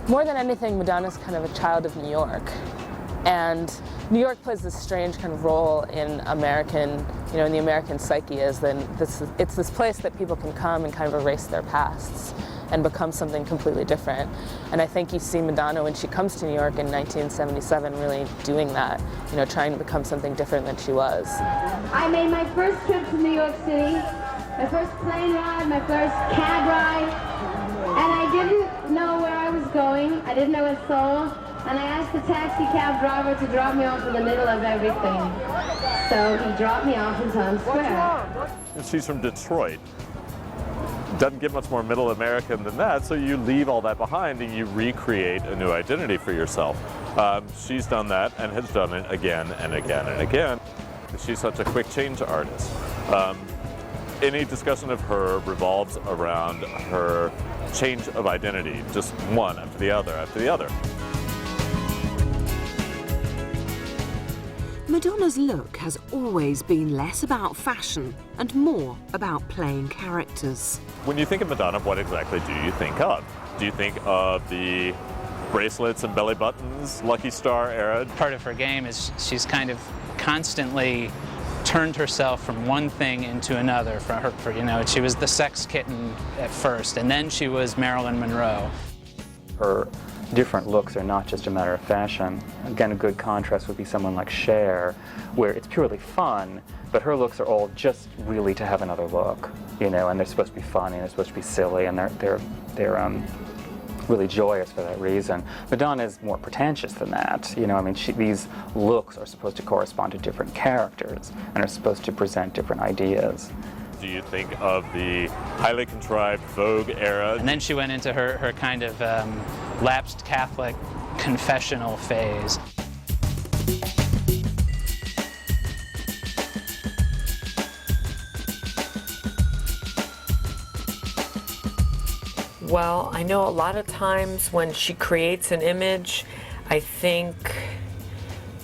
More than anything, Madonna's kind of a child of New York. And New York plays this strange kind of role in American, in the American psyche, as then it's this place that people can come and kind of erase their pasts and become something completely different. And I think you see Madonna when she comes to New York in 1977 really doing that, trying to become something different than she was. I made my first trip to New York City, my first plane ride, my first cab ride, and I didn't know where I was going. I didn't know a soul. And I asked the taxi cab driver to drop me off in the middle of everything. So he dropped me off in Times Square. And she's from Detroit. Doesn't get much more middle American than that, so you leave all that behind and you recreate a new identity for yourself. She's done that and has done it again and again and again. She's such a quick change artist. Any discussion of her revolves around her change of identity, just one after the other after the other. Madonna's look has always been less about fashion and more about playing characters. When you think of Madonna, what exactly do you think of? Do you think of the bracelets and belly buttons, Lucky Star era? Part of her game is she's kind of constantly turned herself from one thing into another. She was the sex kitten at first, and then she was Marilyn Monroe. Her different looks are not just a matter of fashion. Again, a good contrast would be someone like Cher, where it's purely fun, but her looks are all just really to have another look, and they're supposed to be funny, and they're supposed to be silly, and they're really joyous for that reason. Madonna is more pretentious than that. These looks are supposed to correspond to different characters and are supposed to present different ideas. Do you think of the highly contrived Vogue era? And then she went into her kind of lapsed Catholic confessional phase. Well, I know a lot of times when she creates an image, I think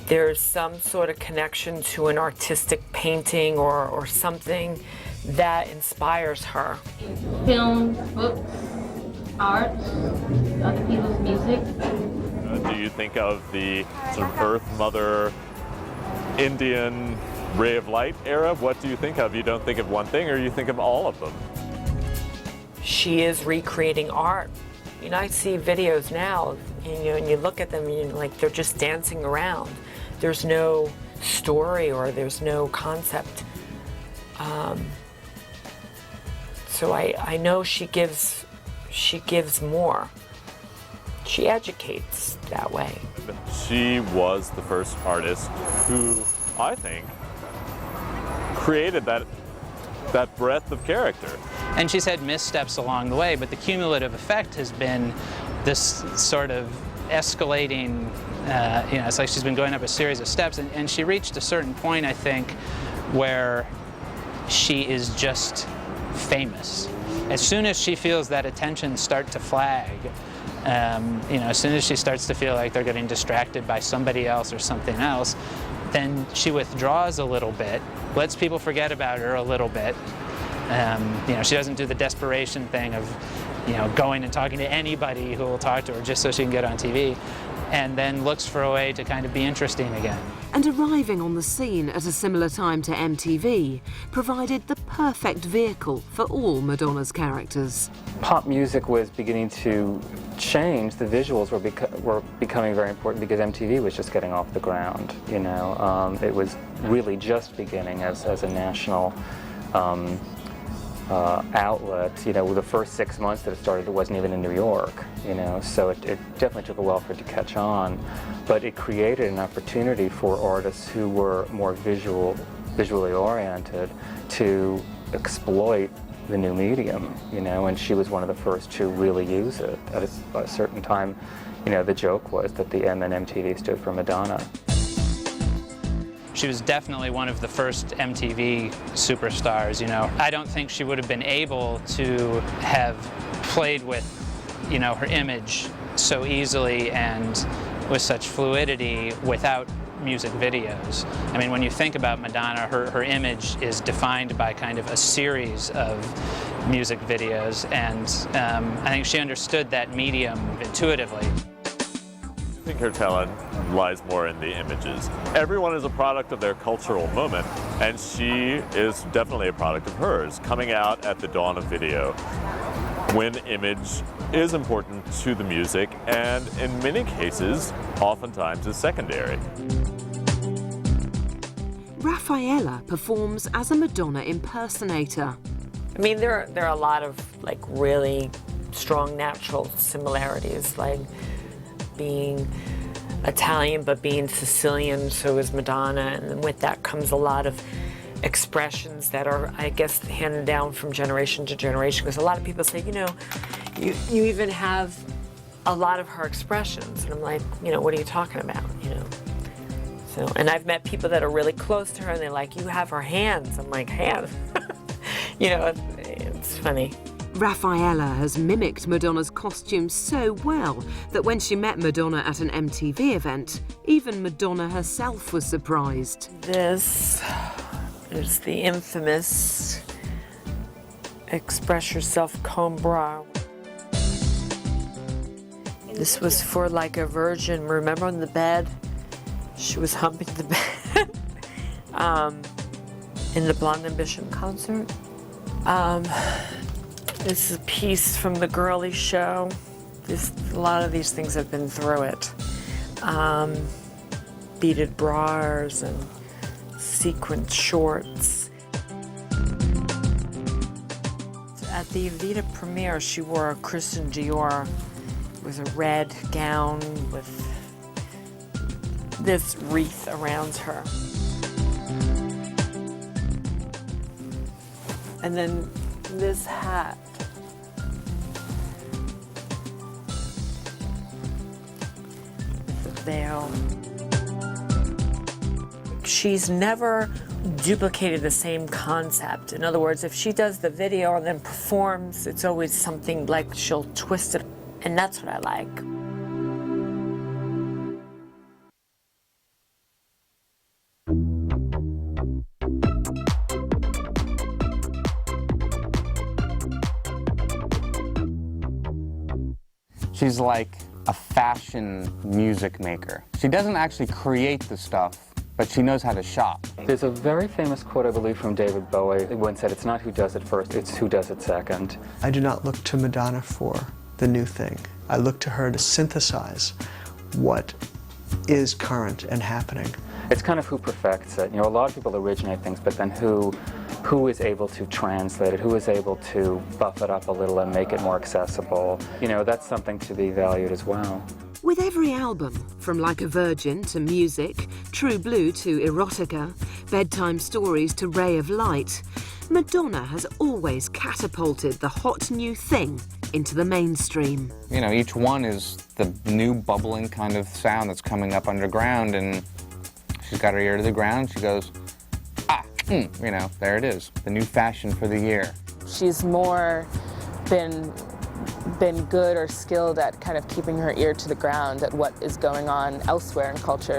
there's some sort of connection to an artistic painting or something that inspires her. Films, books, art, other people's music. Do you think of the sort of Earth Mother, Indian ray of light era? What do you think of? You don't think of one thing, or you think of all of them? She is recreating art. I see videos now, and you look at them, and like they're just dancing around. There's no story or there's no concept. So I know she gives more. She educates that way. She was the first artist who, I think, created that breadth of character. And she's had missteps along the way, but the cumulative effect has been this sort of escalating, it's like she's been going up a series of steps, and she reached a certain point, I think, where she is just famous. As soon as she feels that attention start to flag, as soon as she starts to feel like they're getting distracted by somebody else or something else, then she withdraws a little bit, lets people forget about her a little bit. She doesn't do the desperation thing of, going and talking to anybody who will talk to her just so she can get on TV, and then looks for a way to kind of be interesting again. And arriving on the scene at a similar time to MTV provided the perfect vehicle for all Madonna's characters. Pop music was beginning to change. The visuals were becoming very important because MTV was just getting off the ground. It was really just beginning as a national outlet. The first 6 months that it started, it wasn't even in New York, so it definitely took a while for it to catch on, but it created an opportunity for artists who were more visually oriented to exploit the new medium, and she was one of the first to really use it. At a certain time, the joke was that the M in MTV stood for Madonna. She was definitely one of the first MTV superstars, I don't think she would have been able to have played with, her image so easily and with such fluidity without music videos. I mean, when you think about Madonna, her image is defined by kind of a series of music videos, and I think she understood that medium intuitively. I think her talent lies more in the images. Everyone is a product of their cultural moment, and she is definitely a product of hers, coming out at the dawn of video, when image is important to the music, and in many cases, oftentimes is secondary. Raffaella performs as a Madonna impersonator. I mean, there are a lot of like really strong natural similarities, like being Italian but being Sicilian, so is Madonna, and then with that comes a lot of expressions that are, I guess, handed down from generation to generation, because a lot of people say, you know, you even have a lot of her expressions, and I'm like, you know, what are you talking about, you know? So, and I've met people that are really close to her, and they're like, you have her hands. I'm like, hands? You know, it's funny. Raffaella has mimicked Madonna's costume so well that when she met Madonna at an MTV event, even Madonna herself was surprised. This is the infamous Express Yourself comb bra. This was for like a virgin, remember on the bed? She was humping the bed in the Blonde Ambition concert. This is a piece from the girly show. A lot of these things have been through it. Beaded bras and sequined shorts. At the Evita premiere, she wore a Christian Dior with a red gown with this wreath around her. And then this hat. With the veil. She's never duplicated the same concept. In other words, if she does the video and then performs, it's always something like she'll twist it, and that's what I like. She's like a fashion music maker. She doesn't actually create the stuff, but she knows how to shop. There's a very famous quote, I believe, from David Bowie. He once said, "It's not who does it first, it's who does it second." I do not look to Madonna for the new thing. I look to her to synthesize what is current and happening. It's kind of who perfects it. You know, a lot of people originate things, but then who is able to translate it, who is able to buff it up a little and make it more accessible. You know, that's something to be valued as well. With every album, from Like a Virgin to Music, True Blue to Erotica, Bedtime Stories to Ray of Light, Madonna has always catapulted the hot new thing into the mainstream. You know, each one is the new bubbling kind of sound that's coming up underground, and she's got her ear to the ground. She goes, you know, there it is, the new fashion for the year. She's more been good or skilled at kind of keeping her ear to the ground at what is going on elsewhere in culture.